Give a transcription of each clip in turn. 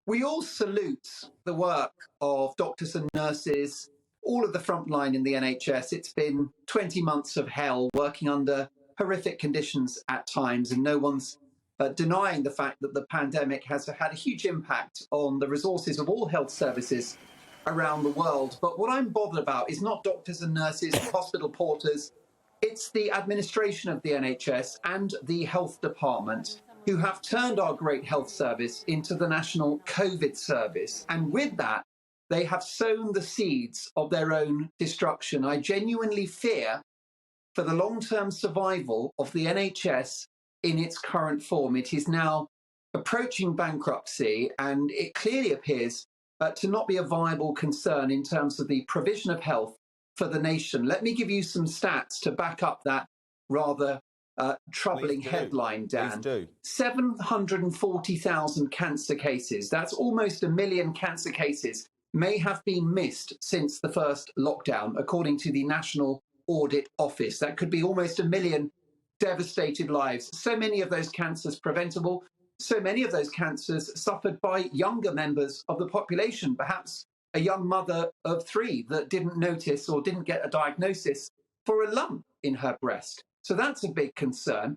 We all salute the work of doctors and nurses, all of the front line in the NHS. It's been 20 months of hell, working under horrific conditions at times, and no one's denying the fact that the pandemic has had a huge impact on the resources of all health services around the world. But what I'm bothered about is not doctors and nurses and hospital porters. It's the administration of the NHS and the health department who have turned our great health service into the national COVID service. And with that, they have sown the seeds of their own destruction. I genuinely fear for the long-term survival of the NHS in its current form. It is now approaching bankruptcy, and it clearly appears to not be a viable concern in terms of the provision of health for the nation. Let me give you some stats to back up that rather troubling headline, Dan. 740,000 cancer cases. That's almost 1 million cancer cases may have been missed since the first lockdown, according to the National Audit Office. That could be almost 1 million devastated lives. So many of those cancers preventable. So many of those cancers suffered by younger members of the population, perhaps a young mother of 3 that didn't notice or didn't get a diagnosis for a lump in her breast. So that's a big concern.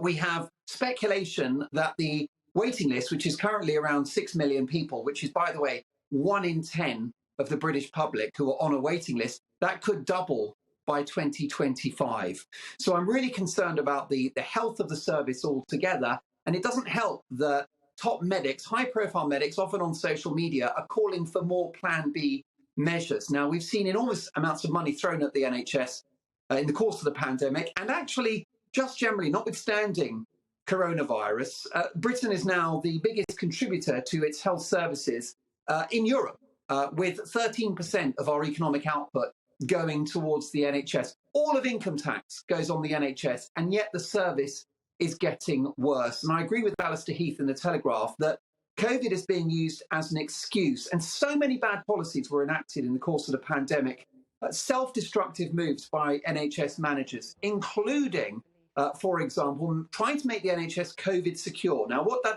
We have speculation that the waiting list, which is currently around 6 million people, which is, by the way, 1 in 10 of the British public who are on a waiting list, that could double by 2025. So I'm really concerned about the health of the service altogether. And it doesn't help that top medics, high-profile medics, often on social media, are calling for more Plan B measures. Now, we've seen enormous amounts of money thrown at the NHS in the course of the pandemic, and actually, just generally, notwithstanding coronavirus, Britain is now the biggest contributor to its health services in Europe, with 13% of our economic output going towards the NHS. All of income tax goes on the NHS, and yet the service is getting worse. And I agree with Alistair Heath in The Telegraph that COVID is being used as an excuse, and so many bad policies were enacted in the course of the pandemic, self-destructive moves by NHS managers, including, for example, trying to make the NHS COVID secure. Now, what did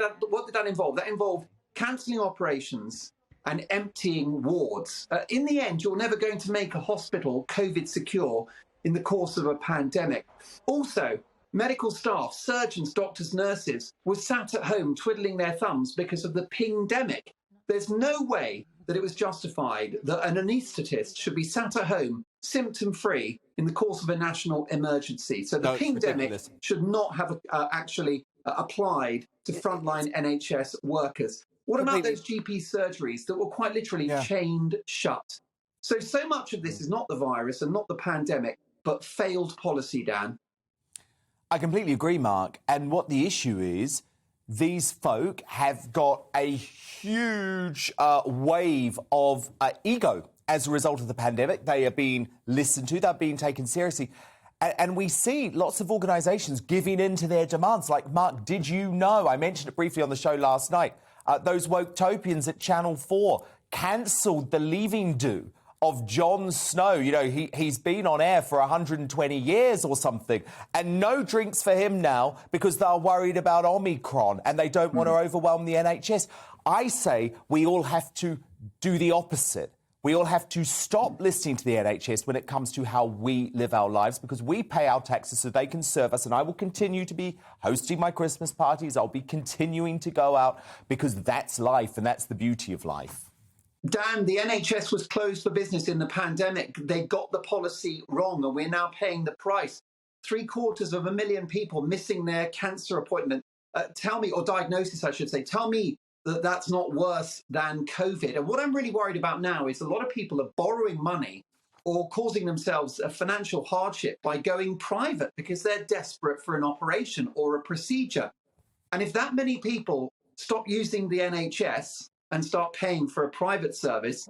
that involve? That involved cancelling operations and emptying wards. In the end, you're never going to make a hospital COVID secure in the course of a pandemic. Also, medical staff, surgeons, doctors, nurses were sat at home twiddling their thumbs because of the pingdemic. There's no way that it was justified that an anaesthetist should be sat at home symptom-free in the course of a national emergency. So the pingdemic should not have actually applied to frontline NHS workers. What about those GP surgeries that were quite literally chained shut? So much of this is not the virus and not the pandemic, but failed policy, Dan. I completely agree, Mark. And what the issue is, these folk have got a huge wave of ego as a result of the pandemic. They are being listened to, they're being taken seriously. And we see lots of organisations giving in to their demands. Like, Mark, did you know, I mentioned it briefly on the show last night, those woke-topians at Channel 4 cancelled the leaving do of Jon Snow. You know, he's been on air for 120 years or something, and no drinks for him now because they're worried about Omicron and they don't want to overwhelm the NHS. I say we all have to do the opposite. We all have to stop listening to the NHS when it comes to how we live our lives, because we pay our taxes so they can serve us, and I will continue to be hosting my Christmas parties. I'll be continuing to go out because that's life and that's the beauty of life. Dan, the NHS was closed for business in the pandemic. They got the policy wrong, and we're now paying the price. 750,000 people missing their cancer appointment. Tell me, or diagnosis, I should say. Tell me that that's not worse than COVID. And what I'm really worried about now is a lot of people are borrowing money or causing themselves a financial hardship by going private because they're desperate for an operation or a procedure. And if that many people stop using the NHS and start paying for a private service,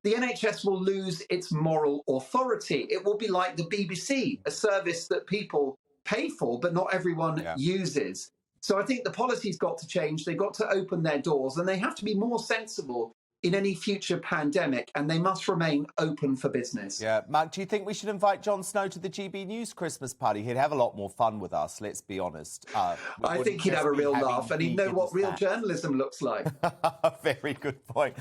the NHS will lose its moral authority. It will be like the BBC, a service that people pay for, but not everyone uses. So I think the policy's got to change. They've got to open their doors, and they have to be more sensible in any future pandemic, and they must remain open for business. Yeah. Mark, do you think we should invite Jon Snow to the GB News Christmas party? He'd have a lot more fun with us, let's be honest. I think he'd have a real laugh, and he'd know what real journalism looks like. Very good point.